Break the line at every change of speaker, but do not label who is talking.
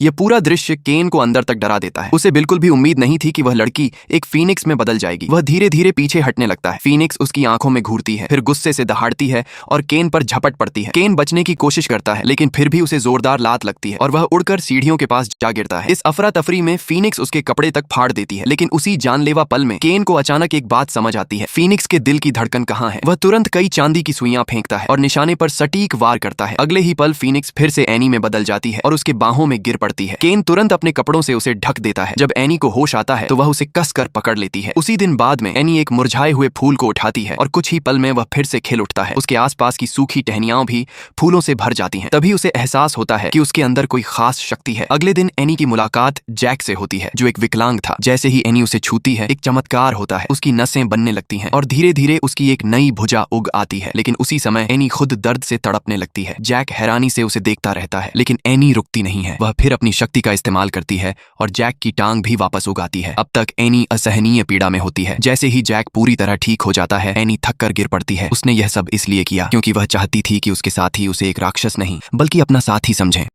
यह पूरा दृश्य केन को अंदर तक डरा देता है। उसे बिल्कुल भी उम्मीद नहीं थी कि वह लड़की एक फीनिक्स में बदल जाएगी। वह धीरे धीरे पीछे हटने लगता है। फीनिक्स उसकी आंखों में घूरती है, फिर गुस्से से दहाड़ती है और केन पर झपट पड़ती है। केन बचने की कोशिश करता है, लेकिन फिर भी उसे जोरदार लात लगती है और वह उड़कर सीढ़ियों के पास जा गिरता है। इस अफरा तफरी में फीनिक्स उसके कपड़े तक फाड़ देती है, लेकिन उसी जानलेवा पल में केन को अचानक एक बात समझ आती है। फीनिक्स के दिल की धड़कन कहाँ है। वह तुरंत कई चांदी की सुइयां फेंकता है और निशाने पर सटीक वार करता है। अगले ही पल फीनिक्स फिर से एनी में बदल जाती है और उसके बाहों में गिर पड़ती है। केन तुरंत अपने कपड़ों से उसे ढक देता है। जब एनी को होश आता है तो वह उसे कसकर पकड़ लेती है। उसी दिन बाद में एनी एक मुरझाए हुए फूल को उठाती है और कुछ ही पल में वह फिर से खिल उठता है। उसके आसपास की सूखी टहनियां भी फूलों से भर जाती हैं। तभी उसे एहसास होता है कि उसके अंदर कोई खास शक्ति है। अगले दिन एनी की मुलाकात जैक से होती है, जो एक विकलांग था। जैसे ही एनी उसे छूती है, एक चमत्कार होता है। उसकी नसें बनने लगती हैं और धीरे धीरे उसकी एक नई भुजा उग आती है। लेकिन उसी समय एनी खुद दर्द से तड़पने लगती है। जैक हैरानी से उसे देखता रहता है, लेकिन एनी रुकती नहीं है। वह फिर अपनी शक्ति का इस्तेमाल करती है और जैक की टांग भी वापस उगाती है। अब तक एनी असहनीय पीड़ा में होती है। जैसे ही जैक पूरी तरह ठीक हो जाता है, एनी थक कर गिर पड़ती है। उसने यह सब इसलिए किया क्योंकि वह चाहती थी कि उसके साथी उसे एक राक्षस नहीं बल्कि अपना साथी समझें।